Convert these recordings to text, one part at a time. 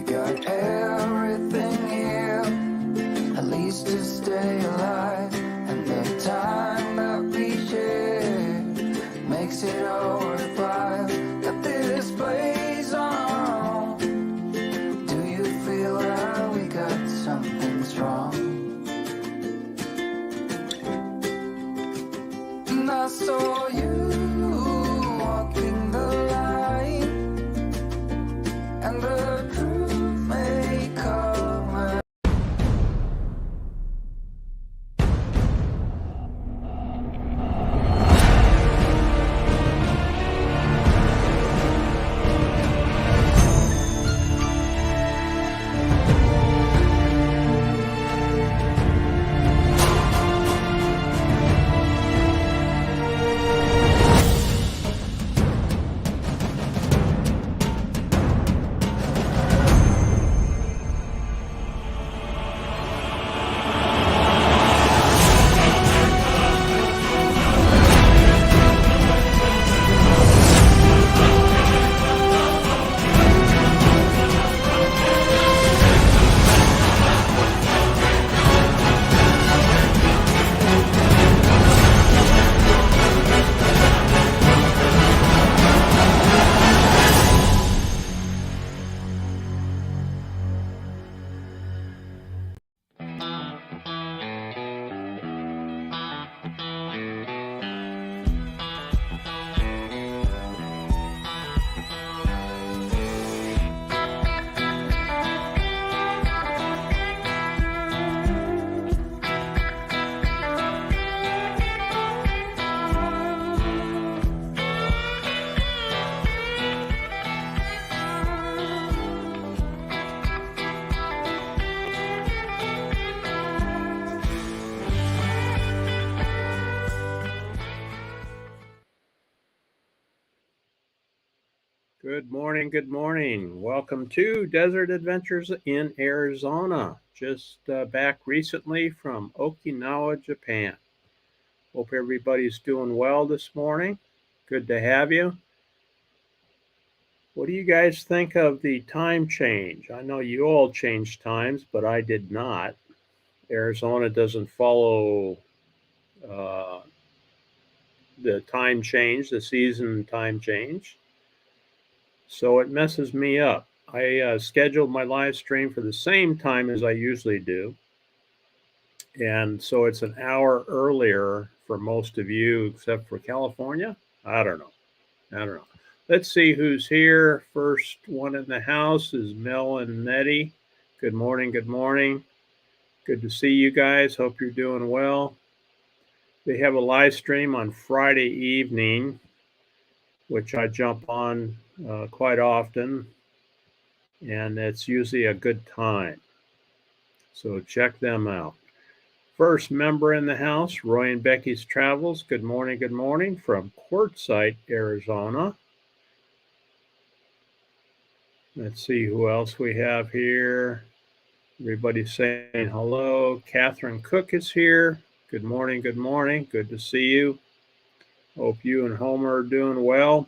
got everything here, at least to stay alive. And the time that we share makes it all worthwhile. Got this place on our own. Do you feel that we got something strong? And I saw you walking the line, and the truth may come. Good morning, good morning. Welcome to Desert Adventures in Arizona. Just back recently from Okinawa, Japan. Hope everybody's doing well this morning. Good to have you. What do you guys think of the time change? I know you all changed times, but I did not. Arizona doesn't follow the time change, the season time change. So it messes me up. I scheduled my live stream for the same time as I usually do. And so it's an hour earlier for most of you, except for California. I don't know. Let's see who's here. First one in the house is Mel and Nettie. Good morning. Good morning. Good to see you guys. Hope you're doing well. They have a live stream on Friday evening, which I jump on quite often, and it's usually a good time. So check them out. First member in the house, Roy and Becky's Travels. Good morning from Quartzsite, Arizona. Let's see who else we have here. Everybody's saying hello. Catherine Cook is here. Good morning. Good to see you. Hope you and Homer are doing well.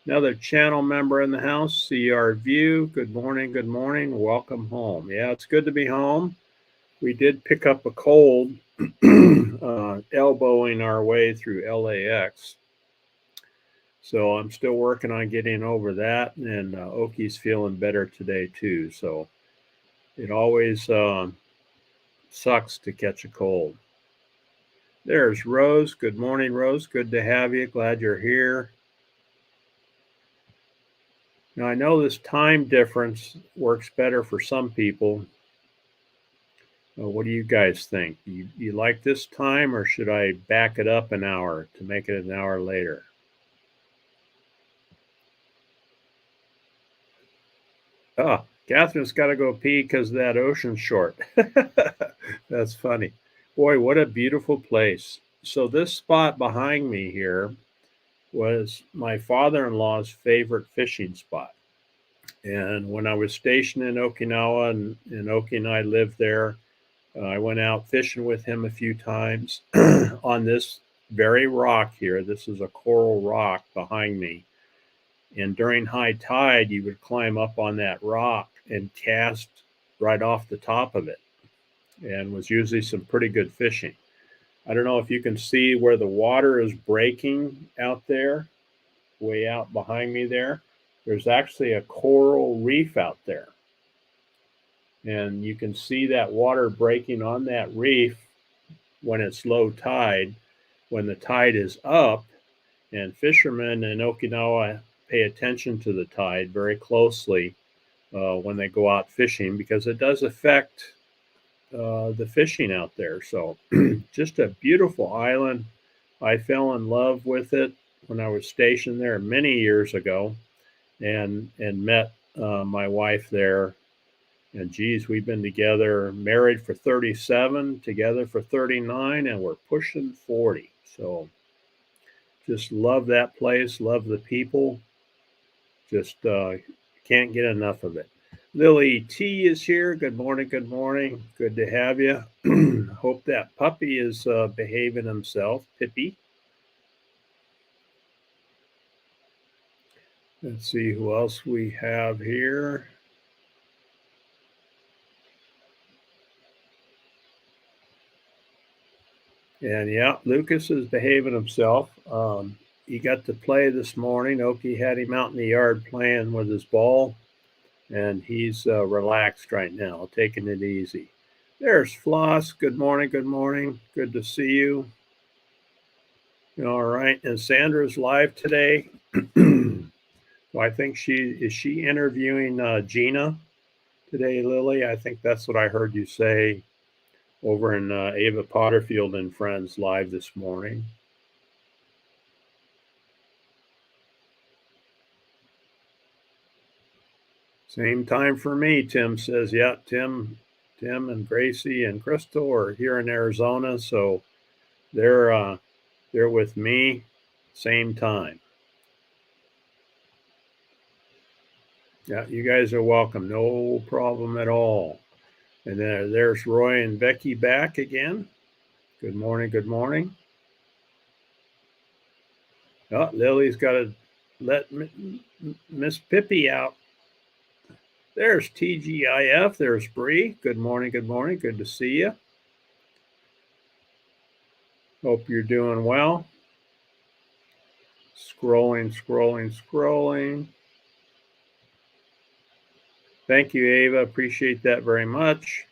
Another channel member in the house, CR View. Good morning. Welcome home. Yeah, it's good to be home. We did pick up a cold, elbowing our way through LAX. So I'm still working on getting over that, and Oki's feeling better today too. So it always sucks to catch a cold. There's Rose. Good morning, Rose. Good to have you. Glad you're here. Now, I know this time difference works better for some people. What do you guys think? You like this time, or should I back it up an hour to make it an hour later? Oh, Catherine's got to go pee because of that ocean short. That's funny. Boy, what a beautiful place. So this spot behind me here was my father-in-law's favorite fishing spot. And when I was stationed in Okinawa, and Oki and I lived there, I went out fishing with him a few times on this very rock here. This is a coral rock behind me. And during high tide, you would climb up on that rock and cast right off the top of it, and was usually some pretty good fishing. I don't know if you can see where the water is breaking out there, way out behind me there. There's actually a coral reef out there. And you can see that water breaking on that reef when it's low tide. When the tide is up, and fishermen in Okinawa pay attention to the tide very closely when they go out fishing, because it does affect the fishing out there. So just a beautiful island. I fell in love with it when I was stationed there many years ago, and met my wife there. And geez, we've been together, married for 37, together for 39, and we're pushing 40. So just love that place, love the people. Just can't get enough of it. Lily T is here. Good morning. Good morning. Good to have you. Hope that puppy is behaving himself. Pippi. Let's see who else we have here. And yeah, Lucas is behaving himself. He got to play this morning. Oki had him out in the yard playing with his ball, and he's relaxed right now, taking it easy. There's Floss. Good morning. Good morning. Good to see you. All right. And Sandra's live today. So I think she interviewing Gina today, Lily? I think that's what I heard you say over in Ava Potterfield and Friends live this morning. Same time for me, Tim says. Yeah, Tim and Gracie and Crystal are here in Arizona, so they're with me, same time. Yeah, you guys are welcome. No problem at all. And there's Roy and Becky back again. Good morning. Good morning. Oh, Lily's got to let Miss Pippi out. There's TGIF. There's Bree. Good morning. Good morning. Good to see you. Hope you're doing well. Scrolling. Thank you, Ava. Appreciate that very much.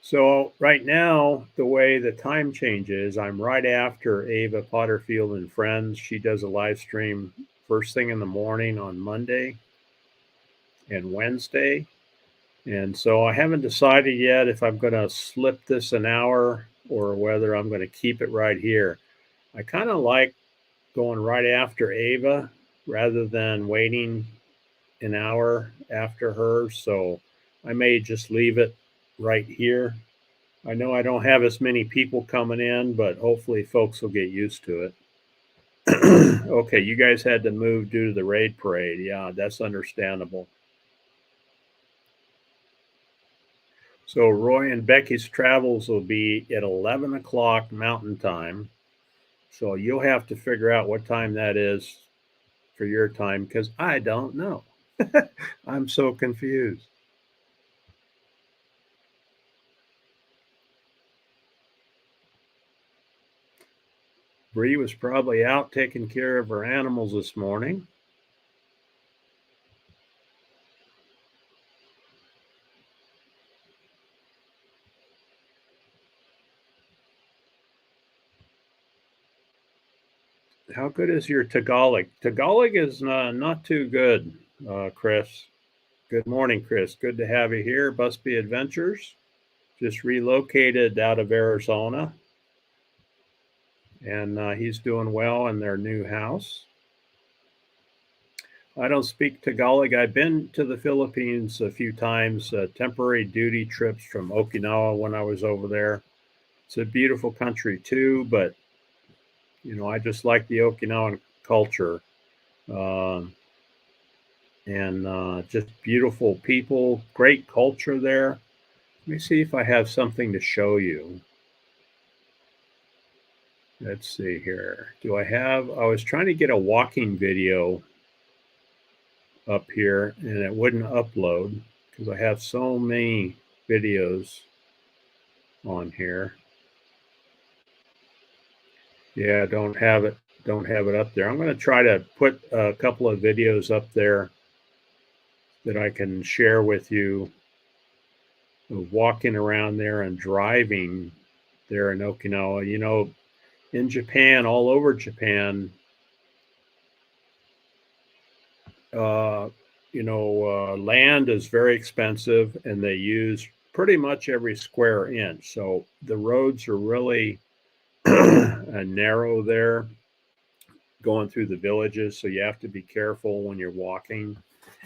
So right now, the way the time changes, I'm right after Ava Potterfield and Friends. She does a live stream first thing in the morning on Monday and Wednesday. And so I haven't decided yet if I'm going to slip this an hour or whether I'm going to keep it right here. I kind of like going right after Ava rather than waiting an hour after her. So I may just leave it right here. I know I don't have as many people coming in, but hopefully folks will get used to it. Okay, you guys had to move due to the raid parade. Yeah, that's understandable. So Roy and Becky's travels will be at 11 o'clock Mountain Time. So you'll have to figure out what time that is for your time, because I don't know. I'm so confused. Bree was probably out taking care of her animals this morning. How good is your Tagalog? Tagalog is not too good, Chris. Good morning, Chris. Good to have you here. Busby Adventures just relocated out of Arizona, and he's doing well in their new house. I don't speak Tagalog. I've been to the Philippines a few times, temporary duty trips from Okinawa when I was over there. It's a beautiful country too, but I just like the Okinawan culture, and just beautiful people, great culture there. Let me see if I have something to show you. Let's see here. I was trying to get a walking video up here, and it wouldn't upload because I have so many videos on here. Yeah, don't have it up there. I'm going to try to put a couple of videos up there that I can share with you of walking around there and driving there in Okinawa. You know, in Japan, all over Japan, land is very expensive, and they use pretty much every square inch. So the roads are really narrow there going through the villages. So you have to be careful when you're walking.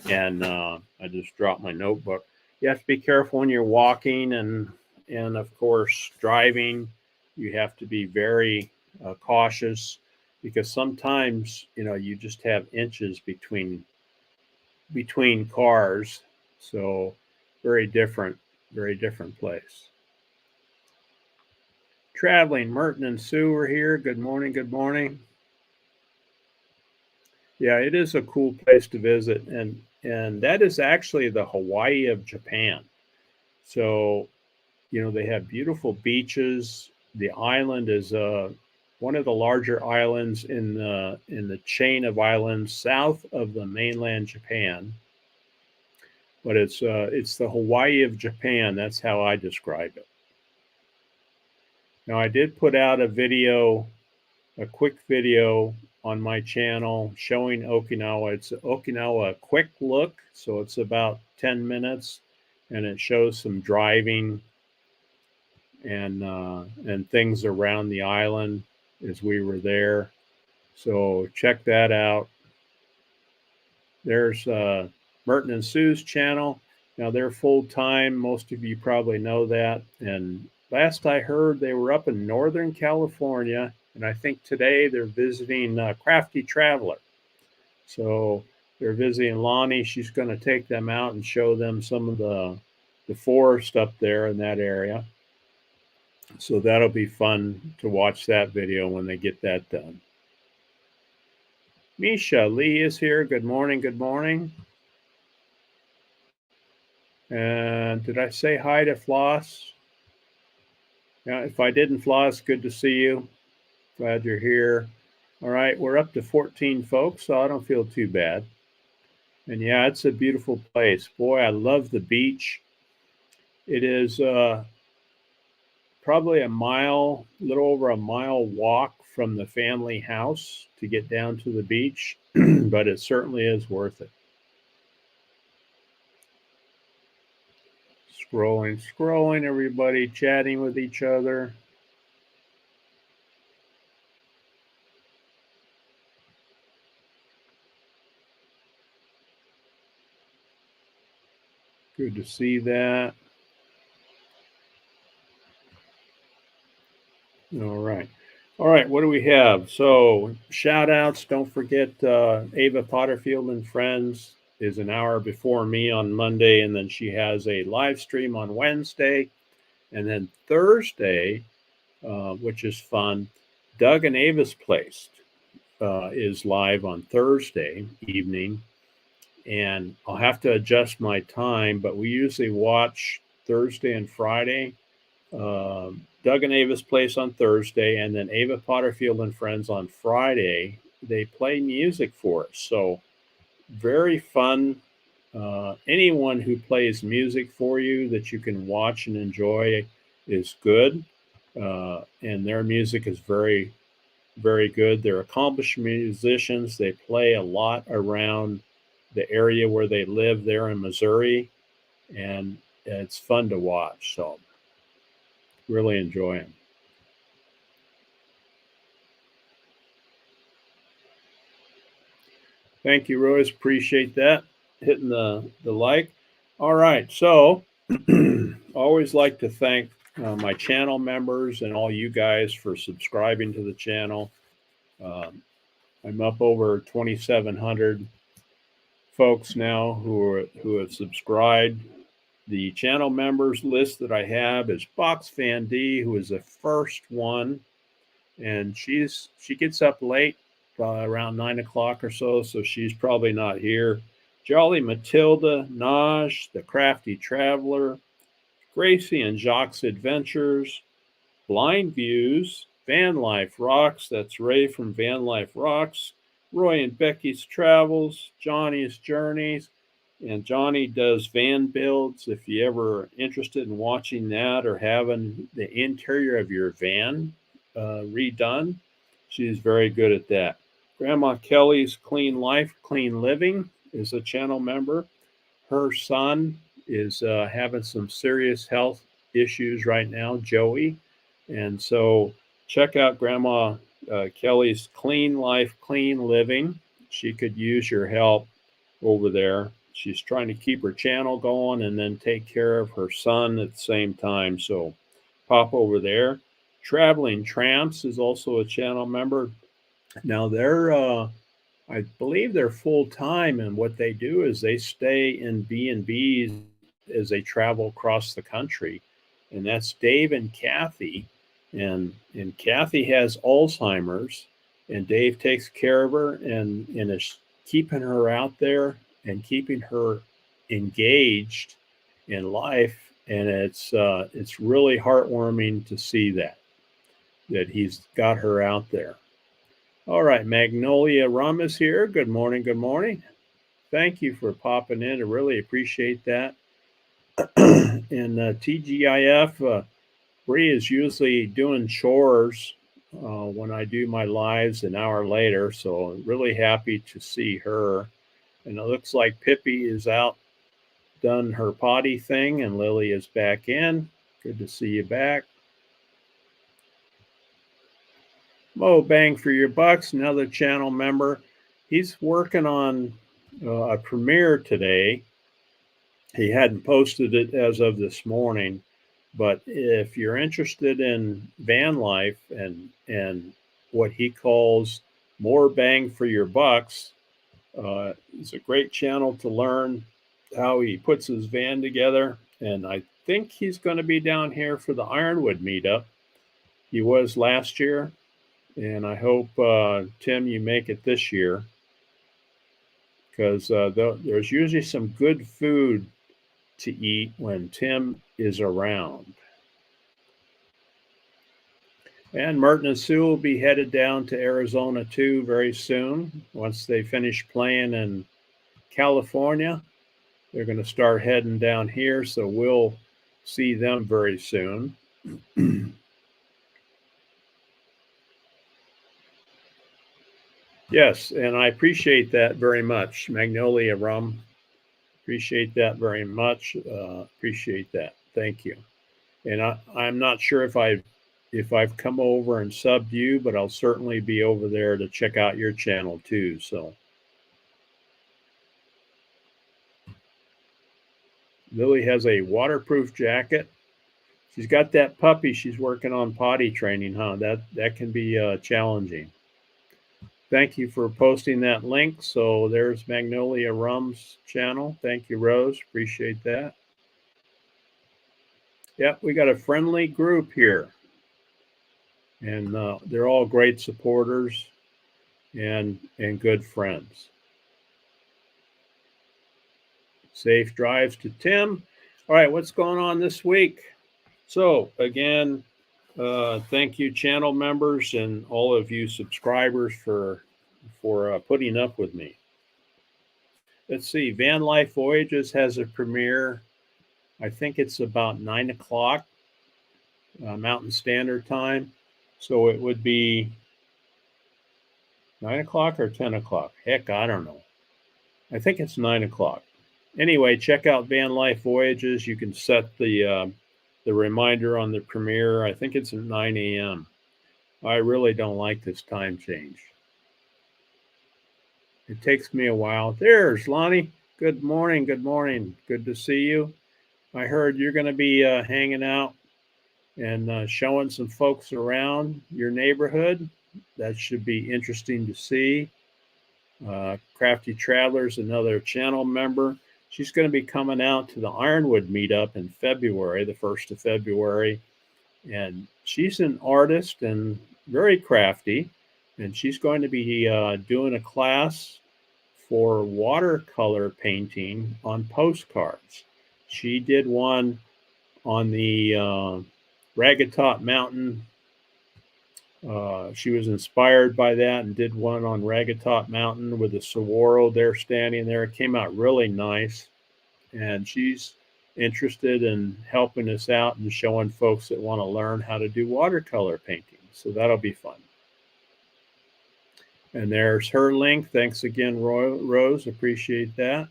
And I just dropped my notebook. You have to be careful when you're walking, and of course driving. You have to be very cautious, because sometimes you just have inches between cars. So very different place. Traveling, Merton and Sue are here. Good morning. Yeah, it is a cool place to visit, and that is actually the Hawaii of Japan. So, they have beautiful beaches. The island is one of the larger islands in the chain of islands south of the mainland Japan. But it's the Hawaii of Japan. That's how I describe it. Now, I did put out a quick video on my channel showing Okinawa. It's Okinawa Quick Look, so it's about 10 minutes, and it shows some driving and things around the island as we were there. So check that out. There's Merton and Sue's channel. Now they're full time. Most of you probably know that. And last I heard, they were up in Northern California, and I think today they're visiting Crafty Traveler. So they're visiting Lonnie. She's going to take them out and show them some of the forest up there in that area. So that'll be fun to watch that video when they get that done. Misha Lee is here. Good morning. And did I say hi to Floss? Yeah, if I didn't, Floss, good to see you. Glad you're here. All right, we're up to 14 folks, so I don't feel too bad. And yeah, it's a beautiful place. Boy, I love the beach. It is probably a little over a mile walk from the family house to get down to the beach, but it certainly is worth it. Scrolling, everybody chatting with each other. Good to see that. All right, what do we have? So shout outs, don't forget Ava Potterfield and Friends is an hour before me on Monday, and then she has a live stream on Wednesday. And then Thursday, which is fun, Doug and Ava's Place is live on Thursday evening. And I'll have to adjust my time, but we usually watch Thursday and Friday. Doug and Ava's Place on Thursday, and then Ava Potterfield and Friends on Friday. They play music for us. So very fun. Anyone who plays music for you that you can watch and enjoy is good. And their music is very, very good. They're accomplished musicians. They play a lot around the area where they live there in Missouri, and it's fun to watch. So really enjoy them. Thank you, Royce. Appreciate that. Hitting the like. All right. So always like to thank my channel members and all you guys for subscribing to the channel. I'm up over 2,700 folks now who have subscribed. The channel members list that I have is Box Fan D, who is the first one, and she gets up late, around 9 o'clock or so she's probably not here. Jolly Matilda, Naj, the Crafty Traveler, Gracie and Jacques Adventures, Blind Views, Van Life Rocks, that's Ray from Van Life Rocks, Roy and Becky's Travels, Johnny's Journeys, and Johnny does van builds. If you ever interested in watching that or having the interior of your van redone, she's very good at that. Grandma Kelly's Clean Life, Clean Living is a channel member. Her son is having some serious health issues right now, Joey. And so check out Grandma Kelly's Clean Life, Clean Living. She could use your help over there. She's trying to keep her channel going and then take care of her son at the same time. So pop over there. Traveling Tramps is also a channel member. Now they're, I believe they're full time, and what they do is they stay in B&Bs as they travel across the country. And that's Dave and Kathy. And Kathy has Alzheimer's, and Dave takes care of her and is keeping her out there and keeping her engaged in life. And it's really heartwarming to see that he's got her out there. All right, Magnolia Rum is here. Good morning. Good morning. Thank you for popping in. I really appreciate that. And TGIF, Bree is usually doing chores when I do my lives an hour later, so I'm really happy to see her. And it looks like Pippi is out, done her potty thing, and Lily is back in. Good to see you back. Mo Bang for Your Bucks, another channel member. He's working on a premiere today. He hadn't posted it as of this morning, but if you're interested in van life and what he calls more bang for your bucks, it's a great channel to learn how he puts his van together. And I think he's going to be down here for the Ironwood meetup. He was last year. And I hope, Tim, you make it this year, because there's usually some good food to eat when Tim is around. And Merton and Sue will be headed down to Arizona too very soon. Once they finish playing in California, they're going to start heading down here, so we'll see them very soon. Yes, and I appreciate that very much. Magnolia Rum. Appreciate that very much. Appreciate that. Thank you. And I'm not sure if I've come over and subbed you, but I'll certainly be over there to check out your channel too. So Lily has a waterproof jacket. She's got that puppy. She's working on potty training, huh? That can be challenging. Thank you for posting that link. So there's Magnolia Rum's channel. Thank you, Rose. Appreciate that. Yep, we got a friendly group here. And they're all great supporters and good friends. Safe drives to Tim. All right, what's going on this week? So again, thank you, channel members, and all of you subscribers for putting up with me. Let's see. Van Life Voyages has a premiere. I think it's about 9 o'clock Mountain Standard Time. So it would be 9 o'clock or 10 o'clock. Heck, I don't know. I think it's 9 o'clock. Anyway, check out Van Life Voyages. You can set the reminder on the premiere. I think it's at 9 a.m. I really don't like this time change. It takes me a while. There's Lonnie. Good morning. Good morning. Good to see you. I heard you're going to be hanging out and showing some folks around your neighborhood. That should be interesting to see. Crafty Traveler's another channel member. She's going to be coming out to the Ironwood meetup in February, the 1st of February. And she's an artist and very crafty. And she's going to be doing a class for watercolor painting on postcards. She did one on the Ragged Top Mountain. She was inspired by that and did one on Ragged Top Mountain with the saguaro there standing there. It came out really nice. And she's interested in helping us out and showing folks that want to learn how to do watercolor painting. So that'll be fun. And there's her link. Thanks again, Rose. Appreciate that.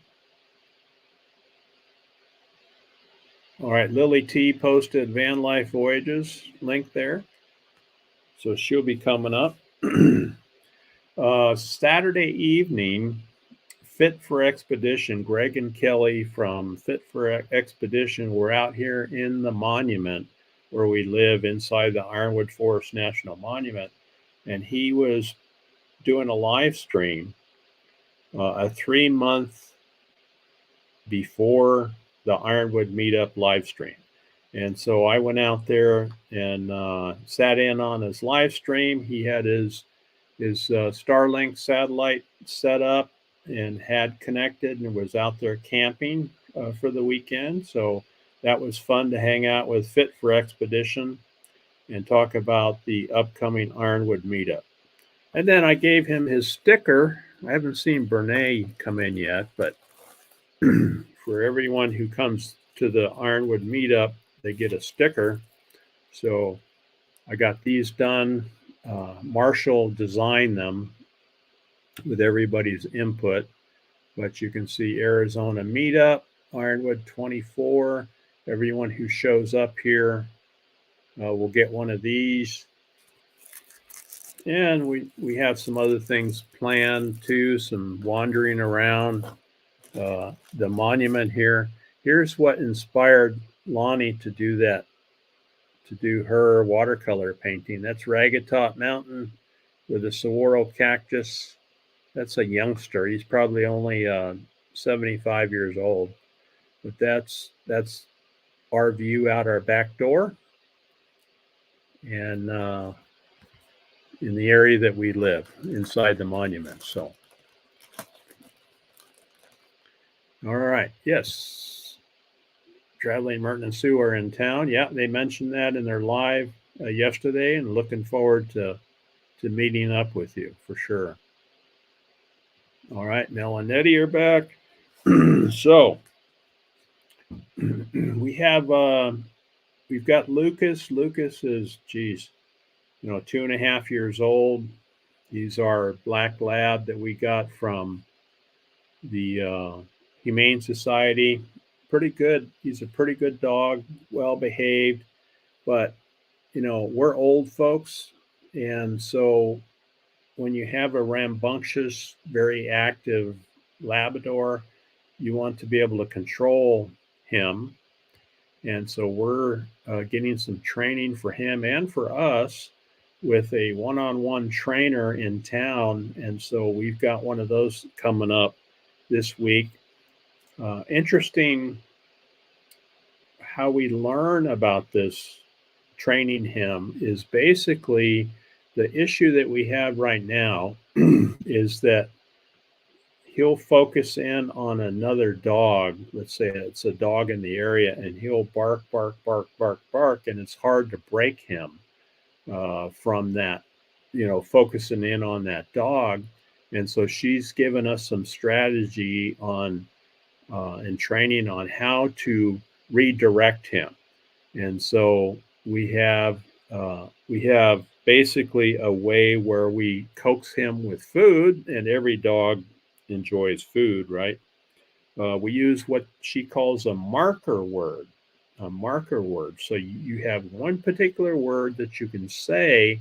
All right, Lily T posted Van Life Voyages link there. So she'll be coming up. Saturday evening, Fit for Expedition, Greg and Kelly from Fit for Expedition were out here in the monument where we live inside the Ironwood Forest National Monument. And he was doing a live stream, a 3-month before the Ironwood Meetup live stream. And so I went out there and sat in on his live stream. He had his Starlink satellite set up and had connected and was out there camping for the weekend. So that was fun to hang out with Fit for Expedition and talk about the upcoming Ironwood Meetup. And then I gave him his sticker. I haven't seen Bernae come in yet, but for everyone who comes to the Ironwood Meetup, they get a sticker. So I got these done. Marshall designed them with everybody's input, but you can see Arizona Meetup, Ironwood 24. Everyone who shows up here will get one of these. And we have some other things planned too, some wandering around the monument here. Here's what inspired Lonnie to do that, to do her watercolor painting. That's Ragged Top Mountain with a saguaro cactus. That's a youngster. He's probably only 75 years old. But that's our view out our back door. And in the area that we live, inside the monument. So, all right, yes. Traveling Merton and Sue are in town. Yeah, they mentioned that in their live yesterday, and looking forward to meeting up with you for sure. All right, Mel and Eddie are back. So we have we've got Lucas. Lucas is 2.5 years old. He's our black lab that we got from the Humane Society. Pretty good. He's a pretty good dog, well behaved, but we're old folks, and so when you have a rambunctious, very active Labrador, you want to be able to control him. And so we're getting some training for him and for us with a one-on-one trainer in town. And so we've got one of those coming up this week. Interesting how we learn about this training him is basically the issue that we have right now is that he'll focus in on another dog. Let's say it's a dog in the area, and he'll bark, bark, bark, bark, bark, and it's hard to break him from that, focusing in on that dog. And so she's given us some strategy on and training on how to redirect him. And so we have basically a way where we coax him with food, and every dog enjoys food, right? We use what she calls a marker word. So you have one particular word that you can say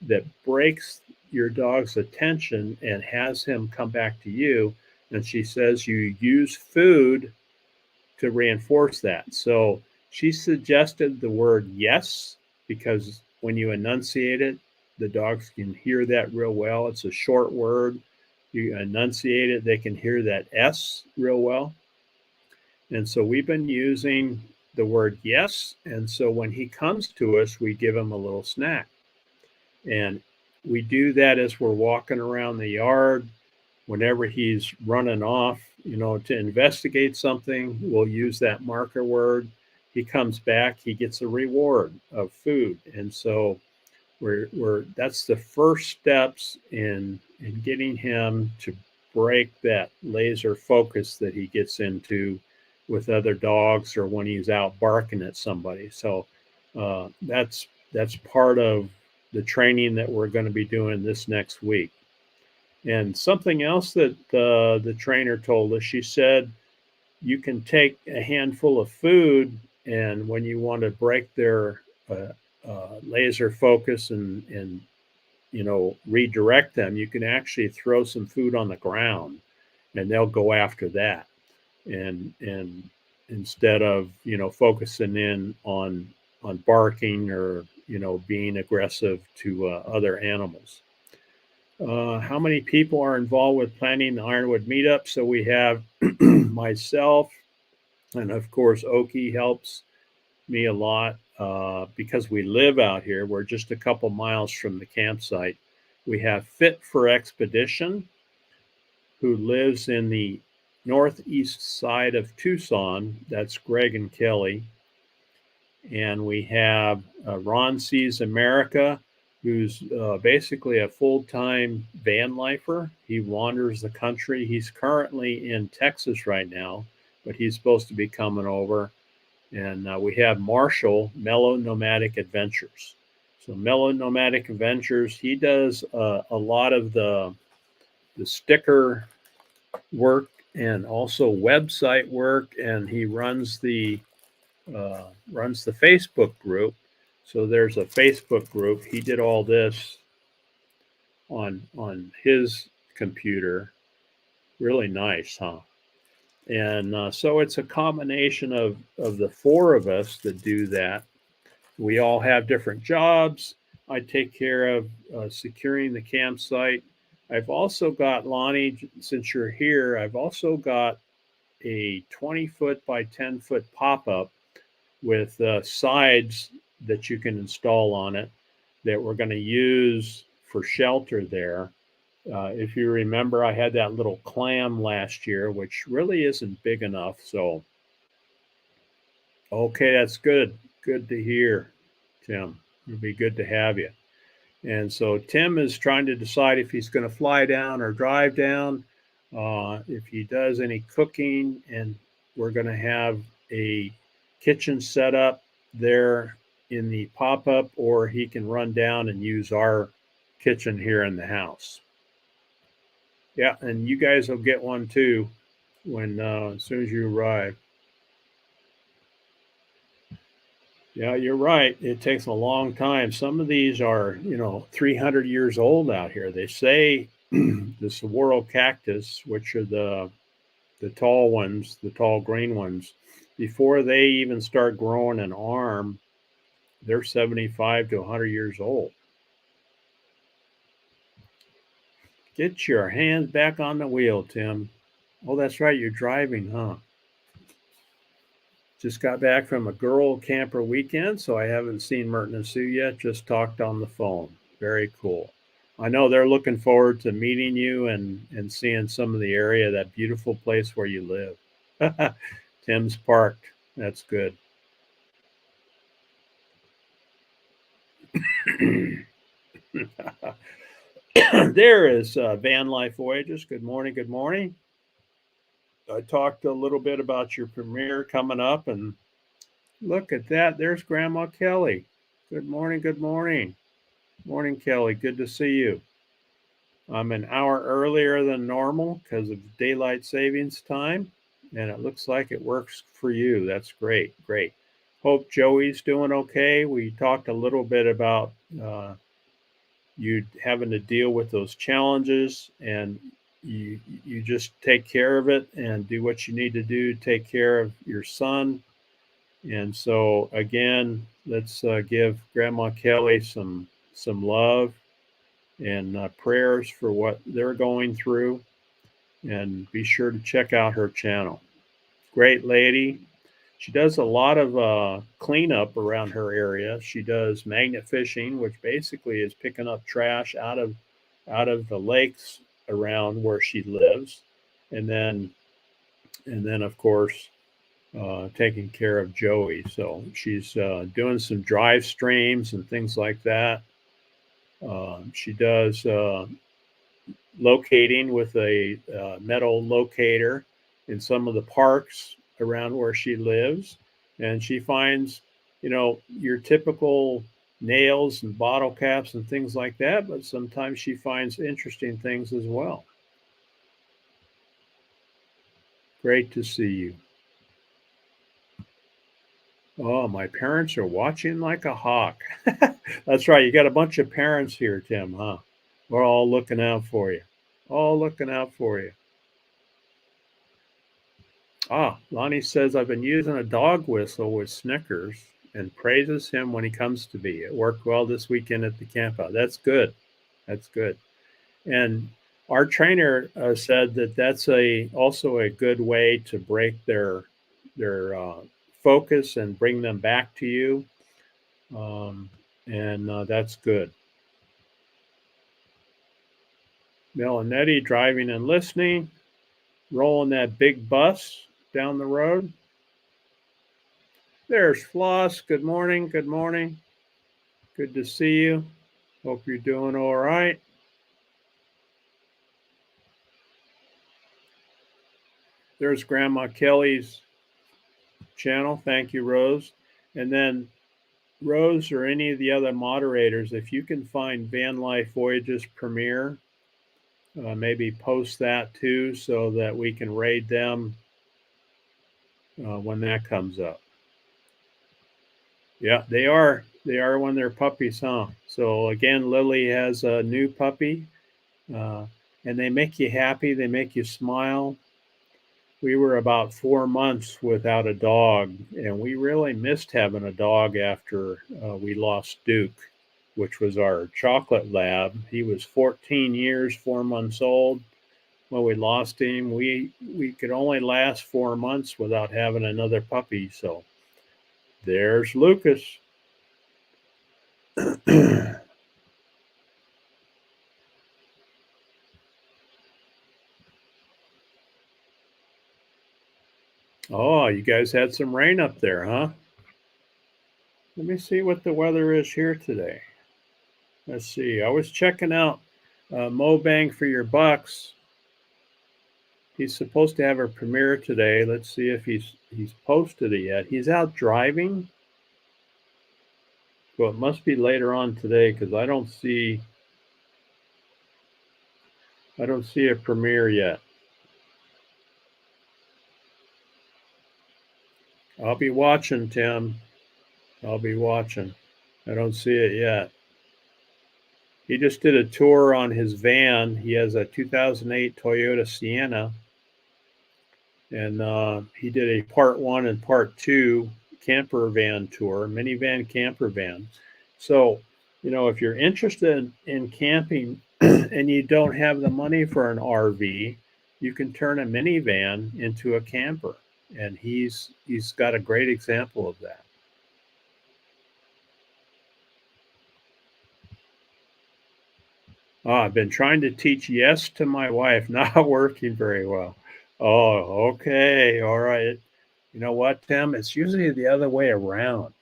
that breaks your dog's attention and has him come back to you. And she says you use food to reinforce that. So she suggested the word yes, because when you enunciate it, the dogs can hear that real well. It's a short word. You enunciate it, they can hear that S real well. And so we've been using the word yes. And so when he comes to us, we give him a little snack. And we do that as we're walking around the yard. whenever he's running off, to investigate something, we'll use that marker word. He comes back, he gets a reward of food. And so we're that's the first steps in getting him to break that laser focus that he gets into with other dogs or when he's out barking at somebody. So that's part of the training that we're going to be doing this next week. And something else that the trainer told us, she said, you can take a handful of food, and when you want to break their laser focus and redirect them, you can actually throw some food on the ground, and they'll go after that. And instead of focusing in on barking or being aggressive to other animals. How many people are involved with planning the Ironwood meetup? So we have myself, and of course Oki helps me a lot because we live out here. We're just a couple miles from the campsite. We have Fit for Expedition, who lives in the northeast side of Tucson. That's Greg and Kelly. And we have Ron Sees America, who's basically a full-time van lifer. He wanders the country. He's currently in Texas right now, but he's supposed to be coming over. And we have Marshall, Mellow Nomadic Adventures. So Mellow Nomadic Adventures, he does a lot of the sticker work and also website work, and he runs the Facebook group. So there's a Facebook group. He did all this on his computer. Really nice, huh? And so it's a combination of the four of us that do that. We all have different jobs. I take care of securing the campsite. I've also got, Lonnie, since you're here, I've also got a 20-foot by 10-foot pop-up with sides that you can install on it that we're going to use for shelter there. If you remember, I had that little clam last year, which really isn't big enough. So, okay, that's good. Good to hear, Tim. It'll be good to have you. And so Tim is trying to decide if he's going to fly down or drive down, if he does any cooking, and we're going to have a kitchen set up there in the pop-up, or he can run down and use our kitchen here in the house. Yeah, and you guys will get one too when as soon as you arrive. Yeah, you're right. It takes a long time. Some of these are, 300 years old out here. They say the saguaro cactus, which are the tall ones, the tall green ones, before they even start growing an arm, they're 75 to 100 years old. Get your hands back on the wheel, Tim. Oh, that's right. You're driving, huh? Just got back from a girl camper weekend, so I haven't seen Merton and Sue yet. Just talked on the phone. Very cool. I know they're looking forward to meeting you and seeing some of the area, that beautiful place where you live. Tim's parked. That's good. There is Van Life Voyages. Good morning. Good morning. I talked a little bit about your premiere coming up, and look at that. There's Grandma Kelly. Good morning. Good morning. Morning, Kelly. Good to see you. I'm an hour earlier than normal because of daylight savings time, and it looks like it works for you. That's great. Great. Hope Joey's doing okay. We talked a little bit about you having to deal with those challenges, and you just take care of it and do what you need to do. Take care of your son. And so again, let's give Grandma Kelly some love and prayers for what they're going through. And be sure to check out her channel. Great lady. She does a lot of cleanup around her area. She does magnet fishing, which basically is picking up trash out of the lakes around where she lives, and then of course taking care of Joey. So she's doing some drive streams and things like that. She does locating with a metal locator in some of the parks around where she lives, and she finds, your typical nails and bottle caps and things like that, but sometimes she finds interesting things as well. Great to see you. Oh, my parents are watching like a hawk. That's right. You got a bunch of parents here, Tim, huh? We're all looking out for you. All looking out for you. Ah, Lonnie says, I've been using a dog whistle with Snickers and praises him when he comes to me. It worked well this weekend at the campout. That's good. That's good. And our trainer said that that's also a good way to break their focus and bring them back to you. And that's good. Melanetti driving and listening, rolling that big bus down the road. There's Floss. Good morning. Good morning. Good to see you. Hope you're doing all right. There's Grandma Kelly's channel. Thank you, Rose. And then Rose or any of the other moderators, if you can find Van Life Voyages premiere, maybe post that too so that we can raid them when that comes up. Yeah, they are when they're puppies, huh? So again, Lily has a new puppy, and they make you happy. They make you smile. We were about 4 months without a dog, and we really missed having a dog after we lost Duke, which was our chocolate lab. He was 14 years, 4 months old. When we lost him, we could only last 4 months without having another puppy. So there's Lucas. Oh, you guys had some rain up there, huh? Let me see what the weather is here today. Let's see. I was checking out Mo Bang for Your Bucks. He's supposed to have a premiere today. Let's see if he's posted it yet. He's out driving. So it must be later on today because I don't see a premiere yet. I'll be watching, Tim. I'll be watching. I don't see it yet. He just did a tour on his van. He has a 2008 Toyota Sienna. And he did a part 1 and part 2 camper van tour, minivan camper van. So, if you're interested in camping and you don't have the money for an RV, you can turn a minivan into a camper. And he's got a great example of that. I've been trying to teach yes to my wife, not working very well. Oh, okay. All right. You know what, Tim? It's usually the other way around.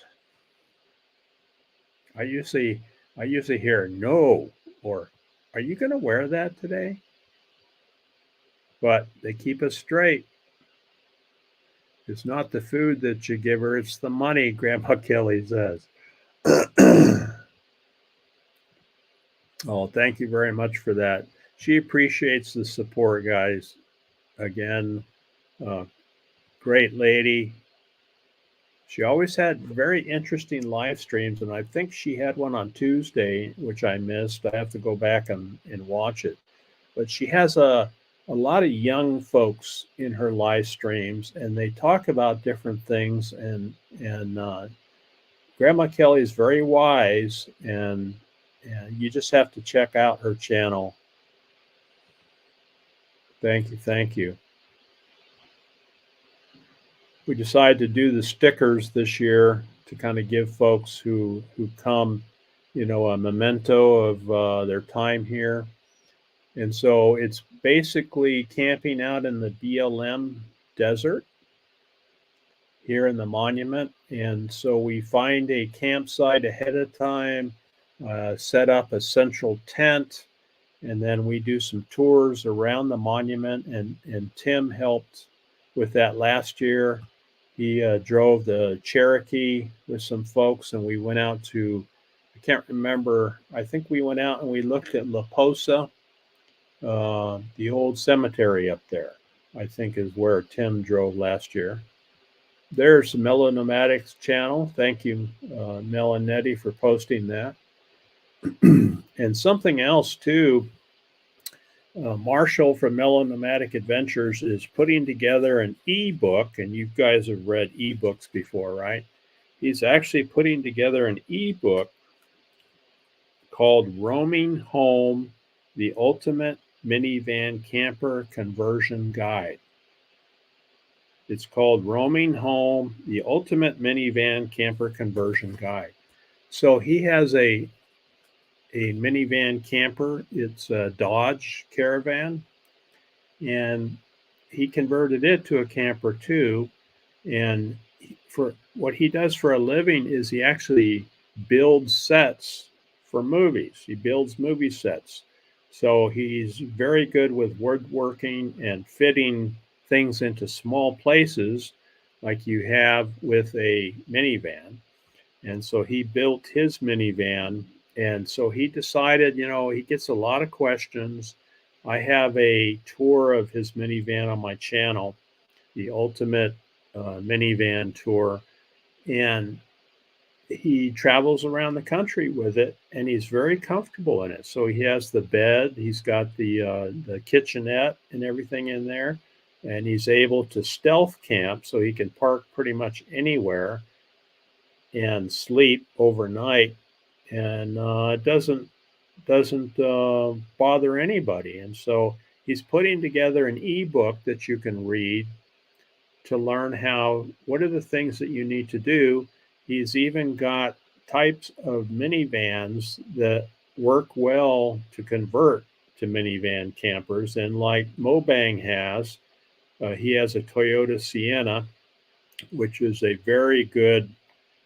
I usually hear no or are you going to wear that today? But they keep us straight. It's not the food that you give her, it's the money, Grandpa Kelly says. Oh, thank you very much for that. She appreciates the support, guys. Again, great lady. She always had very interesting live streams, and I think she had one on Tuesday, which I missed. I have to go back and watch it. But she has a lot of young folks in her live streams, and they talk about different things. And Grandma Kelly is very wise, and you just have to check out her channel. Thank you. We decided to do the stickers this year to kind of give folks who come, a memento of their time here. And so it's basically camping out in the BLM desert here in the monument. And so we find a campsite ahead of time, set up a central tent, and then we do some tours around the monument. And Tim helped with that last year. He drove the Cherokee with some folks, and we went out to, I can't remember, I think we went out and we looked at La Posa, the old cemetery up there, I think is where Tim drove last year. There's the Melonomatics channel. Thank you, Mel and Nettie, for posting that. And something else too, Marshall from Melonomatic Adventures is putting together an ebook, and you guys have read ebooks before, right? He's actually putting together an ebook called Roaming Home, the Ultimate Minivan Camper Conversion Guide. It's called Roaming Home, the Ultimate Minivan Camper Conversion Guide. So he has a minivan camper. It's a Dodge Caravan, and he converted it to a camper too. And for what he does for a living is he actually builds sets for movies. He builds movie sets. So he's very good with woodworking and fitting things into small places like you have with a minivan. And so he built his minivan. And so he decided, he gets a lot of questions. I have a tour of his minivan on my channel, the Ultimate Minivan Tour. And he travels around the country with it, and he's very comfortable in it. So he has the bed, he's got the kitchenette and everything in there, and he's able to stealth camp, so he can park pretty much anywhere and sleep overnight, and it doesn't bother anybody. And so he's putting together an ebook that you can read to learn what are the things that you need to do. He's even got types of minivans that work well to convert to minivan campers. And like Mobang has, he has a Toyota Sienna, which is a very good,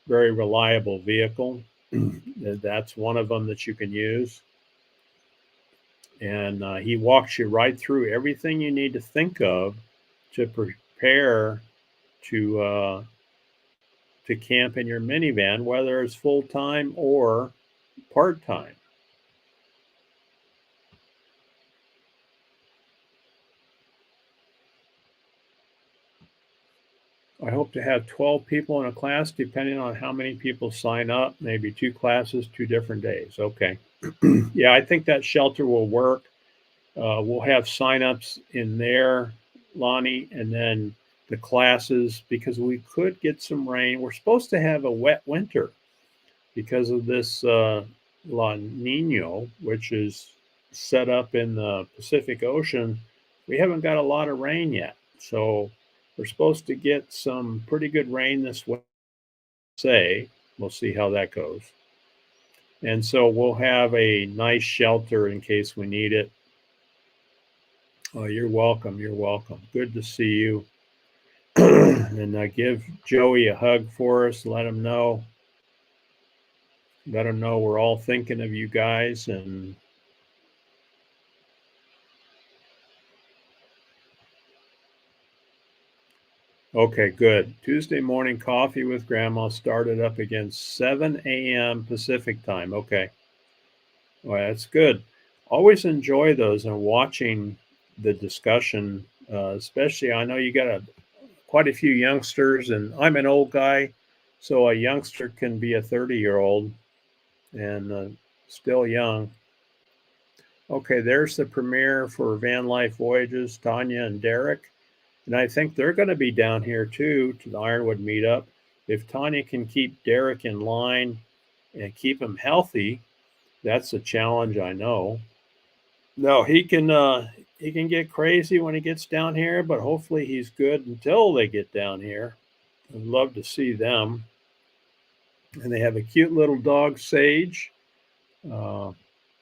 very reliable vehicle. That's one of them that you can use. And he walks you right through everything you need to think of to prepare to camp in your minivan, whether it's full-time or part-time. I hope to have 12 people in a class, depending on how many people sign up, maybe 2 classes, 2 different days. Okay. Yeah, I think that shelter will work. We'll have signups in there, Lonnie, and then the classes, because we could get some rain. We're supposed to have a wet winter because of this La Nina, which is set up in the Pacific Ocean. We haven't got a lot of rain yet. So we're supposed to get some pretty good rain this way. We'll see how that goes. And so we'll have a nice shelter in case we need it. Oh, you're welcome. You're welcome. Good to see you. And give Joey a hug for us. Let him know we're all thinking of you guys. And okay, good. Tuesday morning coffee with Grandma started up again 7 a.m. Pacific time. Okay. Well, that's good. Always enjoy those and watching the discussion, especially I know you got quite a few youngsters, and I'm an old guy, so a youngster can be a 30-year-old and still young. Okay, there's the premiere for Van Life Voyages, Tanya and Derek. And I think they're going to be down here too to the Ironwood meetup. If Tanya can keep Derek in line and keep him healthy, that's a challenge, I know. No, he can get crazy when he gets down here, but hopefully he's good until they get down here. I'd love to see them. And they have a cute little dog, Sage,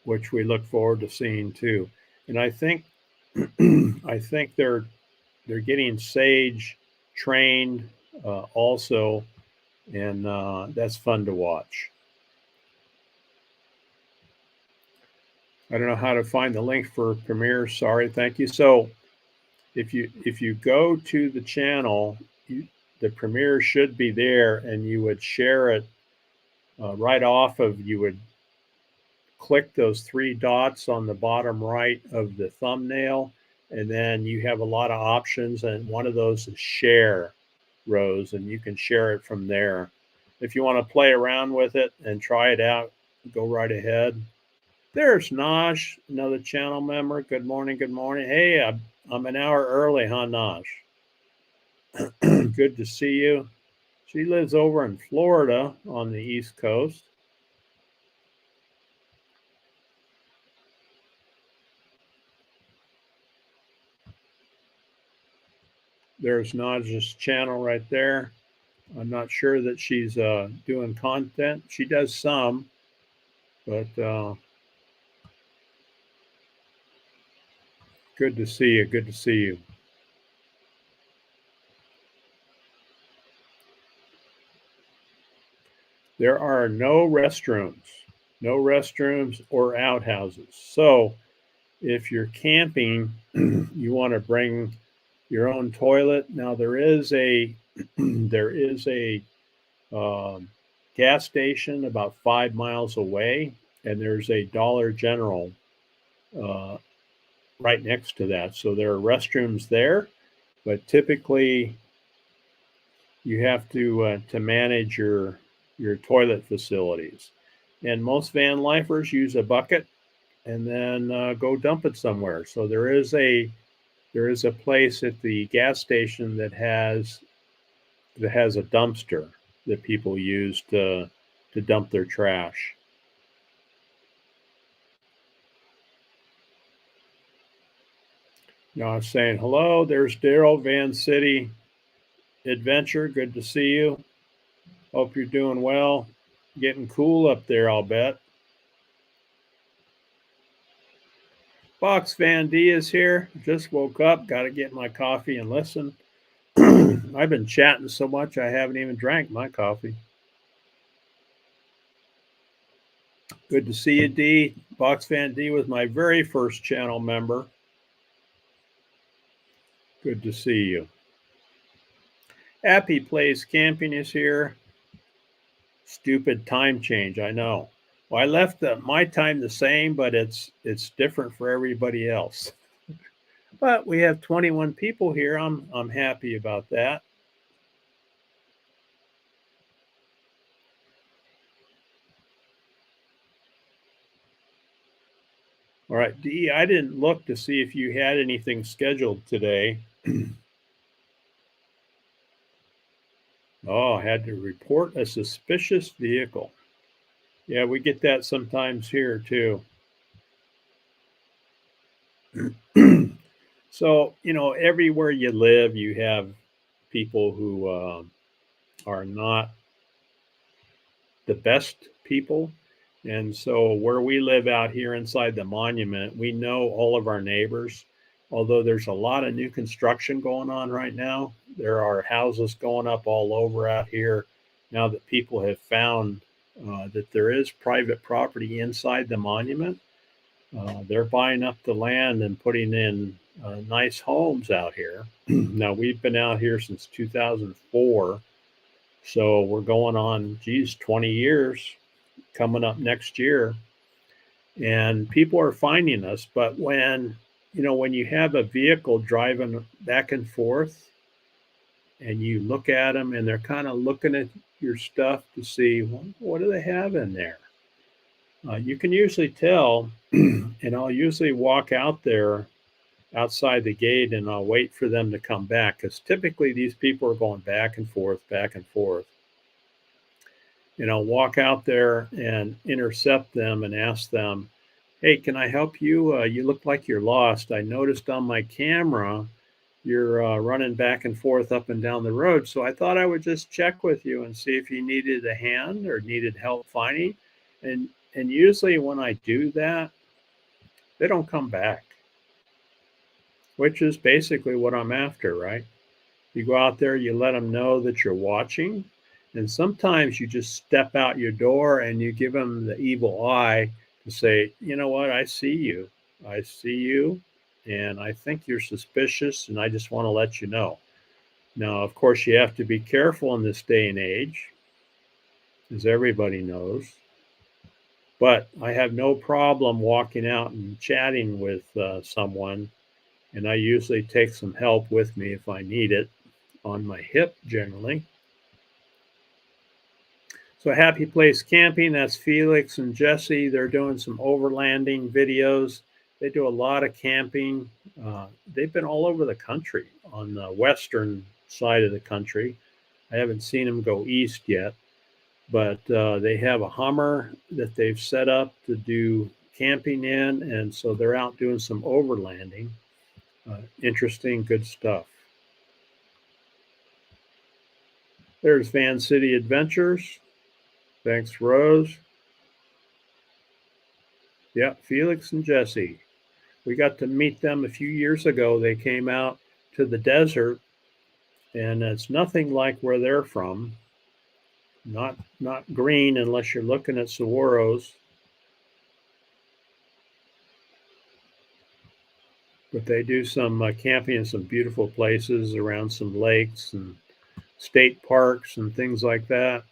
which we look forward to seeing too. And I think I think they're getting Sage trained also, and that's fun to watch. I don't know how to find the link for Premiere. Sorry, thank you. So if you go to the channel, the Premiere should be there, and you would share it right off of. You would click those three dots on the bottom right of the thumbnail, and then you have a lot of options, and one of those is share, Rose, and you can share it from there. If you want to play around with it and try it out, go right ahead. There's Nosh, another channel member. Good morning, good morning. Hey, I'm an hour early, huh, Nosh? Good to see you. She lives over in Florida on the East Coast. There's Naj's channel right there. I'm not sure that she's doing content. She does some, but good to see you. Good to see you. There are no restrooms or outhouses. So if you're camping, you want to bring your own toilet. Now there is a gas station about 5 miles away, and there's a Dollar General right next to that. So there are restrooms there, but typically you have to manage your toilet facilities. And most van lifers use a bucket and then go dump it somewhere. So there is a place at the gas station that has a dumpster that people use to dump their trash. Now I'm saying hello. There's Daryl Van City Adventure. Good to see you. Hope you're doing well. Getting cool up there, I'll bet. Fox Van D is here. Just woke up. Got to get my coffee and listen. I've been chatting so much I haven't even drank my coffee. Good to see you, D. Fox Van D was my very first channel member. Good to see you. Happy Plays Camping is here. Stupid time change, I know. Well, I left my time the same, but it's different for everybody else. But we have 21 people here. I'm happy about that. All right, Dee, I didn't look to see if you had anything scheduled today. Oh, I had to report a suspicious vehicle. Yeah, we get that sometimes here too. So, everywhere you live, you have people who are not the best people. And so, where we live out here inside the monument, we know all of our neighbors. Although there's a lot of new construction going on right now, there are houses going up all over out here now that people have found that there is private property inside the monument. They're buying up the land and putting in nice homes out here. Now, we've been out here since 2004, so we're going on, 20 years coming up next year. And people are finding us, but when you have a vehicle driving back and forth and you look at them and they're kind of looking at your stuff to see, well, what do they have in there? You can usually tell, and I'll usually walk out there outside the gate and I'll wait for them to come back, because typically these people are going back and forth. And I'll walk out there and intercept them and ask them, hey, can I help you? You look like you're lost. I noticed on my camera you're running back and forth up and down the road. So I thought I would just check with you and see if you needed a hand or needed help finding. And usually when I do that, they don't come back. which is basically what I'm after, right? You go out there, you let them know that you're watching, and sometimes you just step out your door and you give them the evil eye to say, you know what, I see you. I see you, and I think you're suspicious, and I just want to let you know. Now, of course, you have to be careful in this day and age, as everybody knows. But I have no problem walking out and chatting with someone, and I usually take some help with me if I need it on my hip generally. So Happy Place Camping, that's Felix and Jesse. They're doing some overlanding videos. They do a lot of camping. They've been all over the country on the western side of the country. I haven't seen them go east yet, but they have a Hummer that they've set up to do camping in, and so they're out doing some overlanding. Interesting, good stuff. There's Van City Adventures. Thanks, Rose. Yeah, Felix and Jesse. We got to meet them a few years ago. They came out to the desert, and it's nothing like where they're from. Not green unless you're looking at saguaros. But they do some camping in some beautiful places around some lakes and state parks and things like that.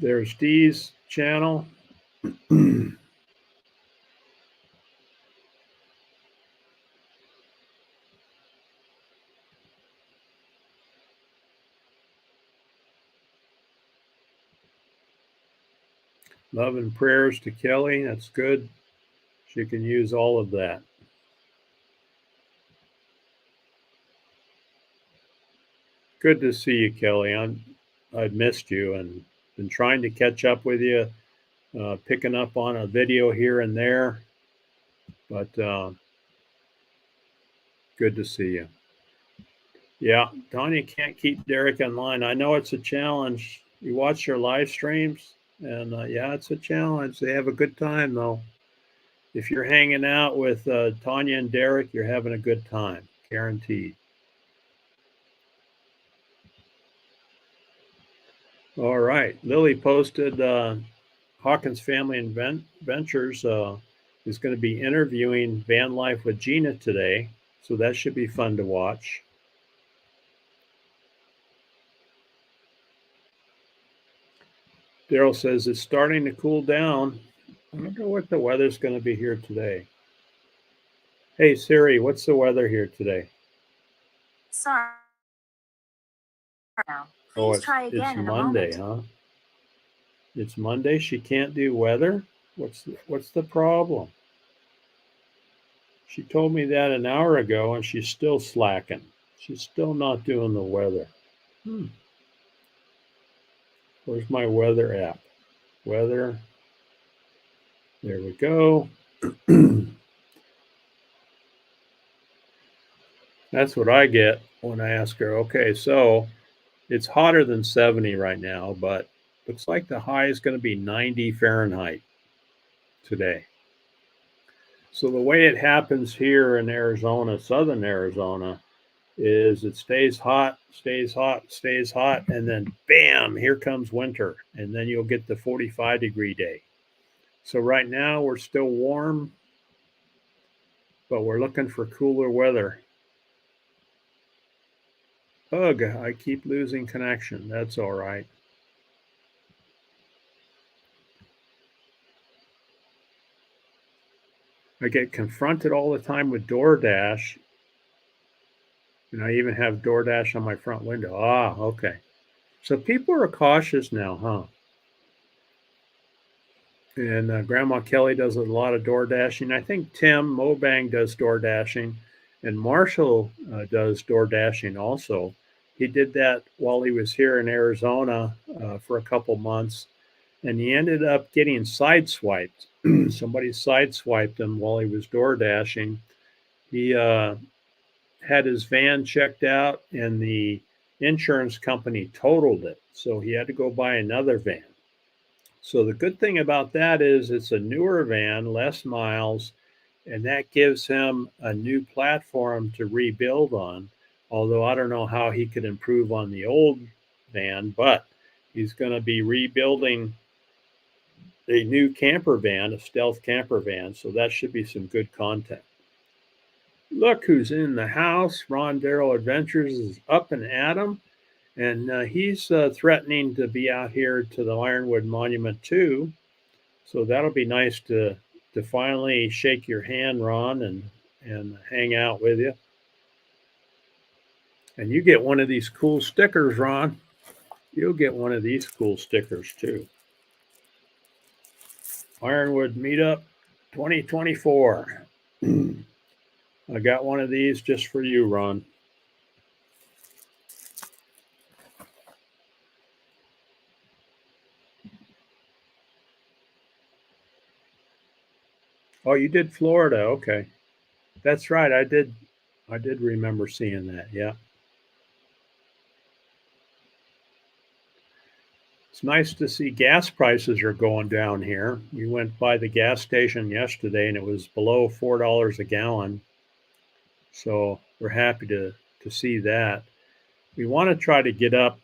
There's Dee's channel. Love and prayers to Kelly. That's good. She can use all of that. Good to see you, Kelly. I've missed you and been trying to catch up with you, picking up on a video here and there, but good to see you. Yeah, Tanya can't keep Derek online. I know it's a challenge. You watch your live streams, and yeah, it's a challenge. They have a good time, though. If you're hanging out with Tanya and Derek, you're having a good time, guaranteed. All right. Lily posted Hawkins Family Ventures is going to be interviewing Van Life with Gina today, so that should be fun to watch. Daryl says it's starting to cool down. I wonder what the weather's going to be here today. Hey Siri, what's the weather here today? Sorry. Now, please try again it's Monday, huh? It's Monday. She can't do weather. What's the problem? She told me that an hour ago, and she's still slacking. She's still not doing the weather. Where's my weather app? Weather. There we go. That's what I get when I ask her. Okay, so it's hotter than 70 right now, but looks like the high is going to be 90 Fahrenheit today. So the way it happens here in Arizona, southern Arizona, is it stays hot, stays hot, stays hot, and then bam, here comes winter, and then you'll get the 45-degree day. So right now we're still warm, but we're looking for cooler weather. Ugh, I keep losing connection. That's all right. I get confronted all the time with DoorDash. And I even have DoorDash on my front window. Ah, okay. So people are cautious now, huh? And Grandma Kelly does a lot of door dashing. I think Tim Mobang does door dashing, and Marshall does door dashing also. He did that while he was here in Arizona for a couple months, and he ended up getting sideswiped. Somebody sideswiped him while he was door dashing. He had his van checked out, and the insurance company totaled it, so he had to go buy another van. So the good thing about that is it's a newer van, less miles, and that gives him a new platform to rebuild on. Although I don't know how he could improve on the old van, but he's going to be rebuilding a new camper van, a stealth camper van. So that should be some good content. Look who's in the house. Ron Darrow Adventures is up and at 'em. And he's threatening to be out here to the Ironwood Monument too. So that'll be nice to finally shake your hand, Ron, and hang out with you. And you get one of these cool stickers, Ron. You'll get one of these cool stickers too. Ironwood Meetup 2024. I got one of these just for you, Ron. Oh, you did Florida. Okay. That's right. I did remember seeing that. Yeah. It's nice to see gas prices are going down here. We went by the gas station yesterday and it was below $4 a gallon. So we're happy to see that. We want to try to get up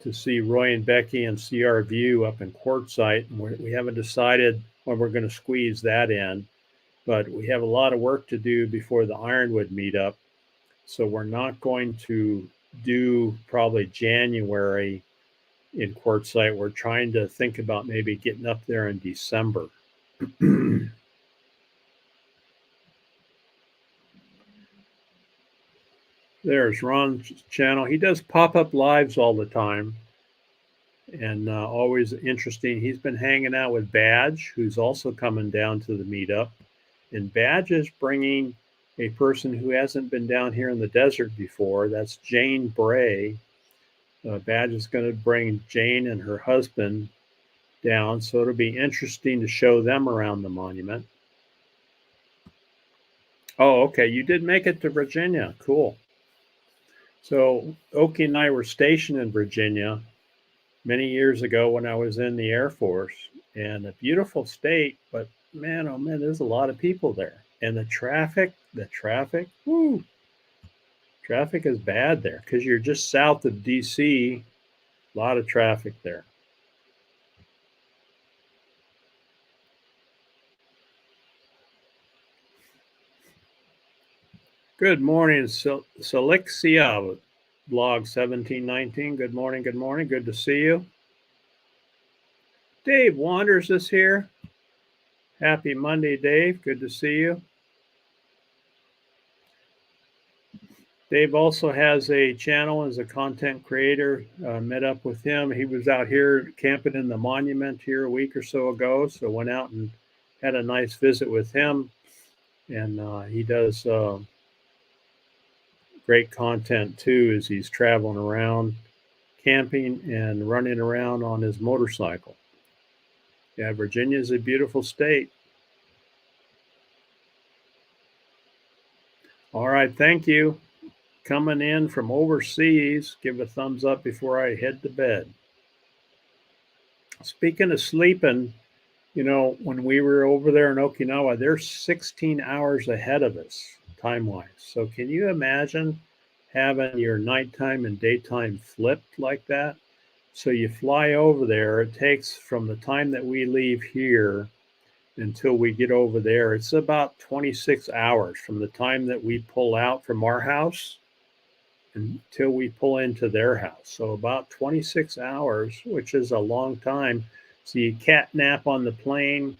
to see Roy and Becky and see our view up in Quartzsite. And we haven't decided when we're going to squeeze that in, but we have a lot of work to do before the Ironwood meetup. So we're not going to do probably January in Quartzsite. We're trying to think about maybe getting up there in December. There's Ron's channel. He does pop-up lives all the time and always interesting. He's been hanging out with Badge, who's also coming down to the meetup. And Badge is bringing a person who hasn't been down here in the desert before. That's Jane Bray. Badge is going to bring Jane and her husband down. So it'll be interesting to show them around the monument. Oh, okay. You did make it to Virginia. Cool. So Oki and I were stationed in Virginia many years ago when I was in the Air Force, and a beautiful state, but man, oh man, there's a lot of people there. And the traffic, whoo, traffic is bad there because you're just south of DC, a lot of traffic there. Good morning, Selixia, blog 1719. Good morning, good morning. Good to see you. Dave Wanders is here. Happy Monday, Dave. Good to see you. Dave also has a channel as a content creator. Met up with him. He was out here camping in the monument here a week or so ago. So went out and had a nice visit with him. And he does great content too as he's traveling around, camping and running around on his motorcycle. Yeah, Virginia is a beautiful state. All right, thank you. Coming in from overseas, give a thumbs up before I head to bed. Speaking of sleeping, you know, when we were over there in Okinawa, they're 16 hours ahead of us time-wise. So can you imagine having your nighttime and daytime flipped like that? So you fly over there, it takes from the time that we leave here until we get over there, it's about 26 hours from the time that we pull out from our house until we pull into their house. So about 26 hours, which is a long time. So you cat nap on the plane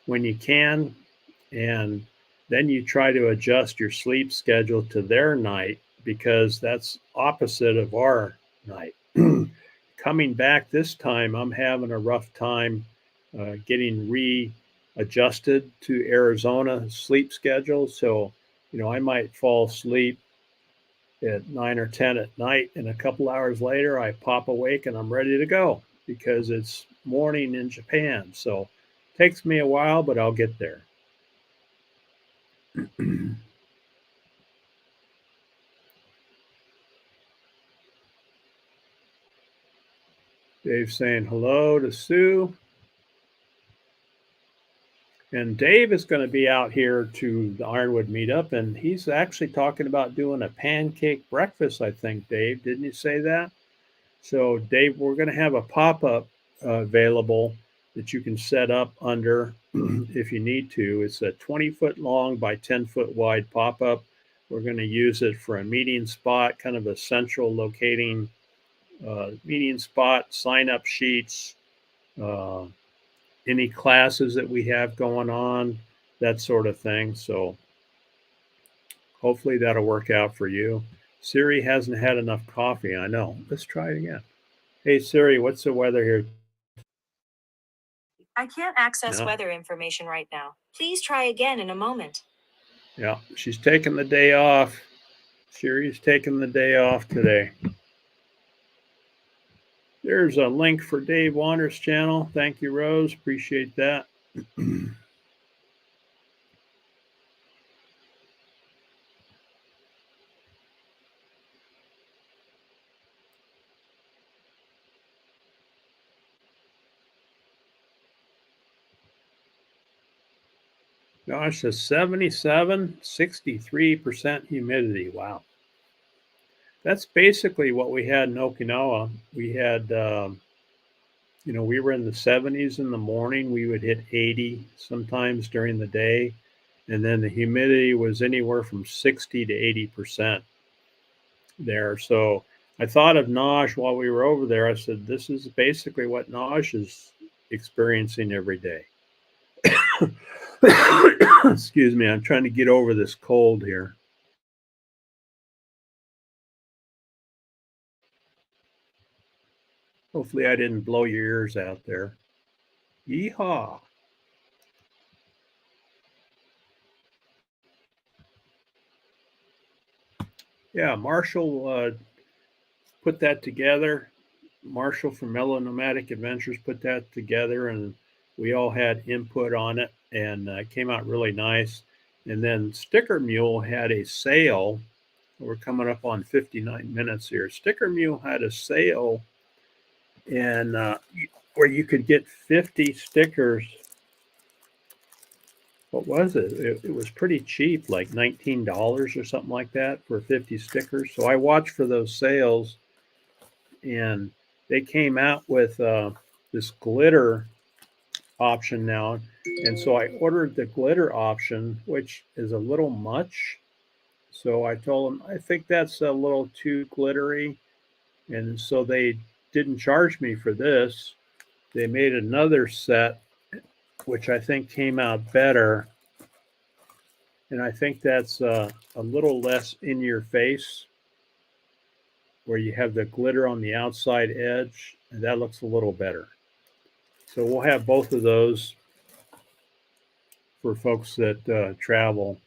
when you can, and then you try to adjust your sleep schedule to their night because that's opposite of our night. Coming back this time, I'm having a rough time getting readjusted to Arizona sleep schedule. So, you know, I might fall asleep at 9 or 10 at night, and a couple hours later I pop awake and I'm ready to go because it's morning in Japan. So it takes me a while, but I'll get there. Dave's saying hello to Sue. And Dave is going to be out here to the Ironwood meetup, and he's actually talking about doing a pancake breakfast, I think, Dave. Didn't you say that? So, Dave, we're going to have a pop up available that you can set up under if you need to. It's a 20-foot long by 10-foot wide pop up. We're going to use it for a meeting spot, kind of a central locating meeting spot, sign up sheets, uh, any classes that we have going on, that sort of thing. So hopefully that'll work out for you. Siri hasn't had enough coffee. I know. Let's try it again. Hey, Siri, what's the weather here? I can't access No. weather information right now. Please try again in a moment. Yeah, she's taking the day off. Siri's taking the day off today. There's a link for Dave Wander's channel. Thank you, Rose. Appreciate that. Gosh, a 77, 63% humidity. Wow. That's basically what we had in Okinawa. We had, we were in the 70s in the morning. We would hit 80 sometimes during the day. And then the humidity was anywhere from 60 to 80% there. So I thought of Naj while we were over there. I said, this is basically what Naj is experiencing every day. Excuse me, I'm trying to get over this cold here. Hopefully I didn't blow your ears out there. Yeehaw. Yeah, Marshall put that together. Marshall from Mellow Nomadic Adventures put that together, and we all had input on it, and it came out really nice. And then Sticker Mule had a sale. We're coming up on 59 minutes here. Sticker Mule had a sale, and where you could get 50 stickers. What was it? It was pretty cheap, like $19 or something like that for 50 stickers. So I watched for those sales, and they came out with this glitter option now. And so I ordered the glitter option, which is a little much. So I told them, I think that's a little too glittery. And so they didn't charge me for this. They made another set, which I think came out better. And I think that's a little less in your face, where you have the glitter on the outside edge, and that looks a little better. So we'll have both of those for folks that travel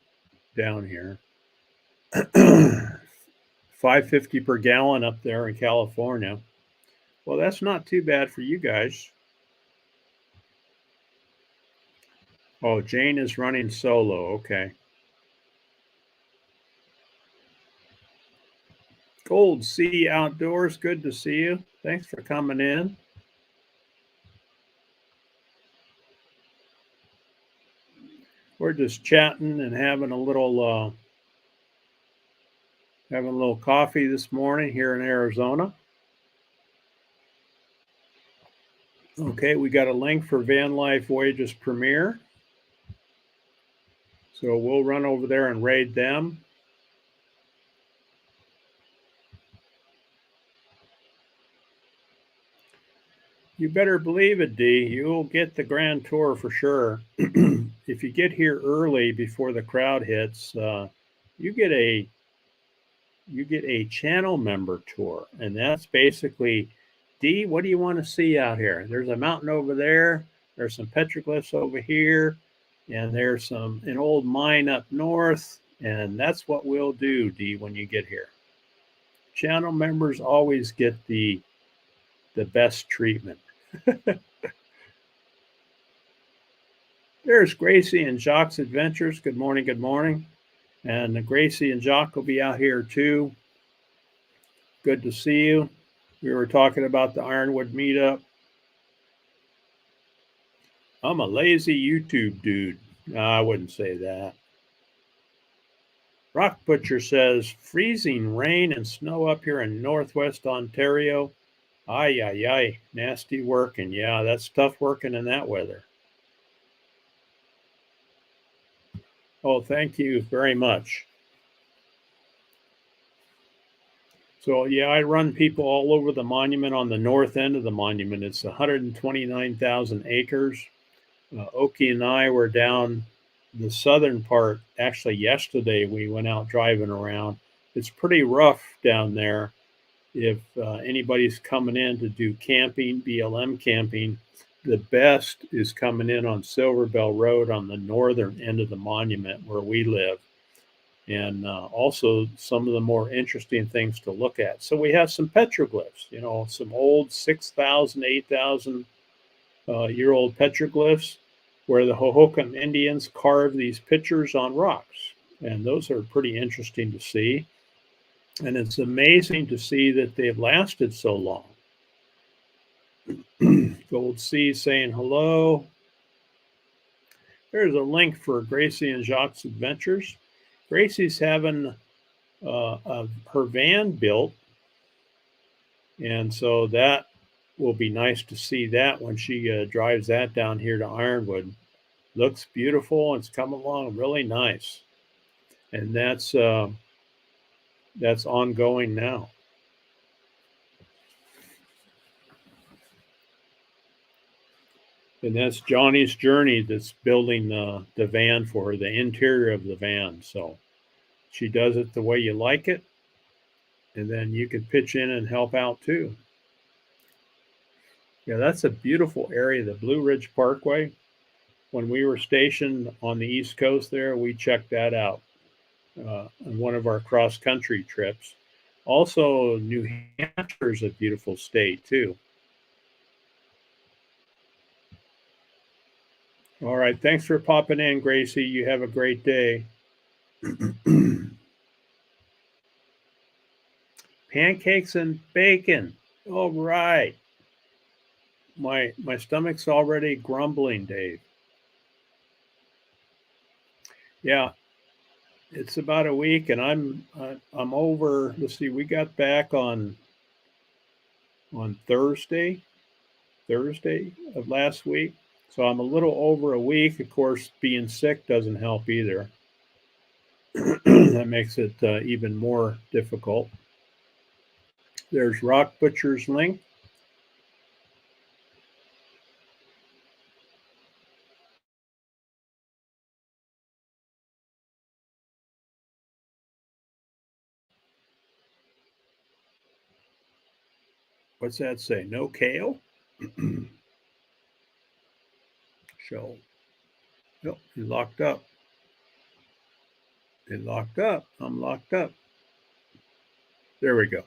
down here. $5.50 per gallon up there in California. Well, that's not too bad for you guys. Oh, Jane is running solo. Okay. Gold Sea Outdoors, good to see you. Thanks for coming in. We're just chatting and having a little coffee this morning here in Arizona. Okay, we got a link for Van Life Voyages Premiere. So we'll run over there and raid them. You better believe it, D. You'll get the grand tour for sure. If you get here early before the crowd hits, you get a channel member tour, and that's basically, D, what do you want to see out here? There's a mountain over there. There's some petroglyphs over here, and there's an old mine up north, and that's what we'll do, D, when you get here. Channel members always get the best treatment. There's Gracie and Jacques Adventures. Good morning, good morning. And Gracie and Jacques will be out here too. Good to see you. We were talking about the Ironwood meetup. I'm a lazy YouTube dude. No, I wouldn't say that. Rock Butcher says freezing rain and snow up here in Northwest Ontario. Ay, ay, ay. Nasty working. Yeah, that's tough working in that weather. Oh, thank you very much. So, yeah, I run people all over the monument on the north end of the monument. It's 129,000 acres. Oki and I were down the southern part. Actually, yesterday we went out driving around. It's pretty rough down there. If anybody's coming in to do camping, BLM camping, the best is coming in on Silver Bell Road on the northern end of the monument where we live. And also some of the more interesting things to look at. So we have some petroglyphs, some old 6,000, 8,000 year old petroglyphs where the Hohokam Indians carved these pictures on rocks. And those are pretty interesting to see. And it's amazing to see that they've lasted so long. Gold Sea saying hello. There's a link for Gracie and Jacques' adventures. Gracie's having her van built. And so that will be nice to see that when she drives that down here to Ironwood. Looks beautiful. It's come along really nice. And that's ongoing now. And that's Johnny's Journey that's building the van for her, the interior of the van. So she does it the way you like it. And then you can pitch in and help out too. Yeah, that's a beautiful area, the Blue Ridge Parkway. When we were stationed on the East Coast there, we checked that out on one of our cross-country trips. Also, New Hampshire is a beautiful state too. All right, thanks for popping in, Gracie. You have a great day. Pancakes and bacon. All right. My stomach's already grumbling, Dave. Yeah, it's about a week, and I'm over. Let's see, we got back on Thursday of last week, so I'm a little over a week. Of course, being sick doesn't help either. That makes it even more difficult. There's Rock Butcher's link. What's that say? No kale? Show. Nope, he's locked up. He's locked up. I'm locked up. There we go.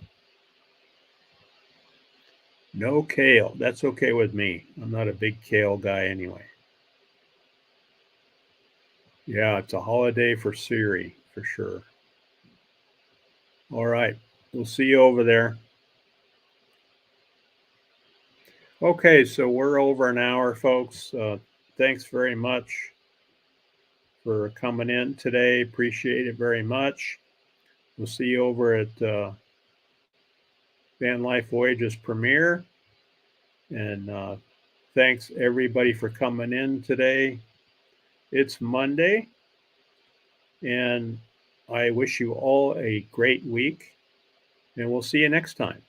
No kale. That's okay with me. I'm not a big kale guy anyway. Yeah, it's a holiday for Siri, for sure. All right. We'll see you over there. Okay, so we're over an hour, folks. Thanks very much for coming in today. Appreciate it very much. We'll see you over at Van Life Voyages premiere. And thanks everybody for coming in today. It's Monday, and I wish you all a great week, and we'll see you next time.